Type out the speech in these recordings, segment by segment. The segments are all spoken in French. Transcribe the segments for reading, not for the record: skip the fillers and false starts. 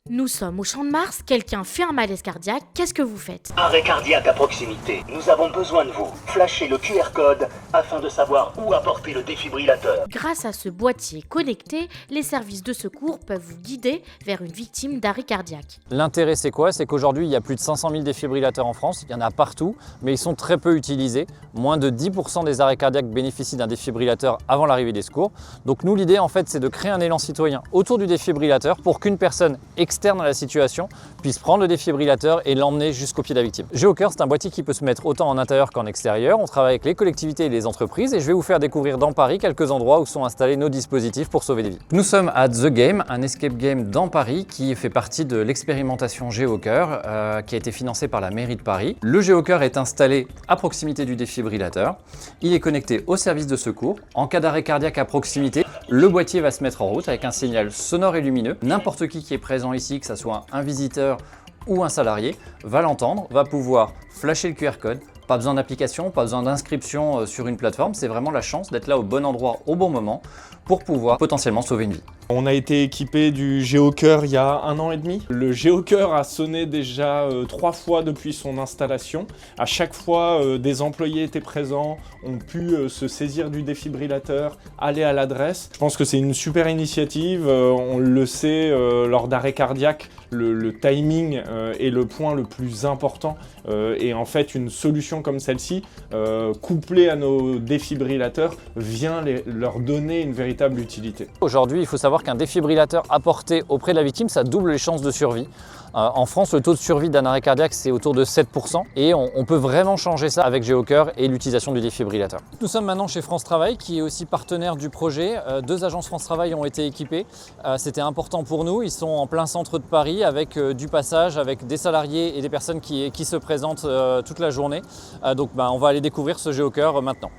Nous sommes au Champ de Mars, quelqu'un fait un malaise cardiaque, qu'est-ce que vous faites? Arrêt cardiaque à proximité. Nous avons besoin de vous. Flashez le QR code afin de savoir où apporter le défibrillateur. Grâce à ce boîtier connecté, les services de secours peuvent vous guider vers une victime d'arrêt cardiaque. L'intérêt c'est quoi? C'est qu'aujourd'hui il y a plus de 500 000 défibrillateurs en France, il y en a partout, mais ils sont très peu utilisés. Moins de 10% des arrêts cardiaques bénéficient d'un défibrillateur avant l'arrivée des secours. Donc nous l'idée en fait c'est de créer un élan citoyen autour du défibrillateur pour qu'une personne externe à la situation puisse prendre le défibrillateur et l'emmener jusqu'au pied de la victime. GeoCoeur, c'est un boîtier qui peut se mettre autant en intérieur qu'en extérieur. On travaille avec les collectivités et les entreprises et je vais vous faire découvrir dans Paris quelques endroits où sont installés nos dispositifs pour sauver des vies. Nous sommes à The Game, un escape game dans Paris qui fait partie de l'expérimentation GeoCoeur qui a été financée par la mairie de Paris. Le GeoCoeur est installé à proximité du défibrillateur. Il est connecté au service de secours. En cas d'arrêt cardiaque à proximité, le boîtier va se mettre en route avec un signal sonore et lumineux. N'importe qui est présent ici, que ce soit un visiteur ou un salarié, va l'entendre, va pouvoir flasher le QR code. Pas besoin d'application, pas besoin d'inscription sur une plateforme, c'est vraiment la chance d'être là au bon endroit au bon moment pour pouvoir potentiellement sauver une vie. On a été équipé du GeoCoeur il y a 1 an et demi. Le GeoCoeur a sonné déjà 3 fois depuis son installation. À chaque fois, des employés étaient présents, ont pu se saisir du défibrillateur, aller à l'adresse. Je pense que c'est une super initiative. On le sait, lors d'arrêt cardiaque, le timing est le point le plus important. Et en fait, une solution comme celle-ci, couplée à nos défibrillateurs, vient leur donner une véritable utilité. Aujourd'hui, il faut savoir qu'un défibrillateur apporté auprès de la victime, ça double les chances de survie. En France, le taux de survie d'un arrêt cardiaque, c'est autour de 7% et on peut vraiment changer ça avec GeoCoeur et l'utilisation du défibrillateur. Nous sommes maintenant chez France Travail, qui est aussi partenaire du projet. 2 agences France Travail ont été équipées. C'était important pour nous. Ils sont en plein centre de Paris avec du passage, avec des salariés et des personnes qui se présentent toute la journée. Donc on va aller découvrir ce GeoCoeur maintenant.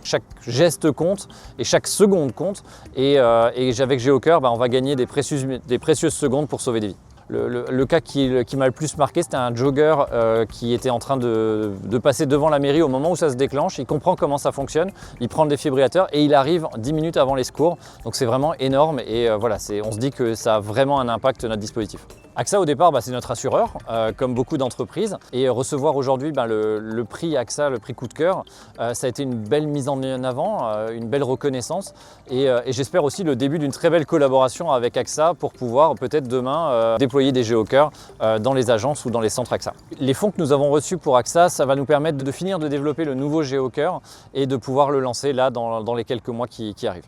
Chaque geste compte et chaque seconde compte et avec GeoCoeur, on va gagner des précieuses secondes pour sauver des vies. Le cas qui m'a le plus marqué, c'était un jogger qui était en train de passer devant la mairie au moment où ça se déclenche. Il comprend comment ça fonctionne, il prend le défibrillateur et il arrive 10 minutes avant les secours. Donc c'est vraiment énorme et voilà, on se dit que ça a vraiment un impact notre dispositif. AXA au départ, c'est notre assureur, comme beaucoup d'entreprises. Et recevoir aujourd'hui le prix AXA, le prix coup de cœur, ça a été une belle mise en avant, une belle reconnaissance. Et j'espère aussi le début d'une très belle collaboration avec AXA pour pouvoir peut-être demain déployer des GeoCoeur dans les agences ou dans les centres AXA. Les fonds que nous avons reçus pour AXA, ça va nous permettre de finir de développer le nouveau GeoCoeur et de pouvoir le lancer là dans les quelques mois qui arrivent.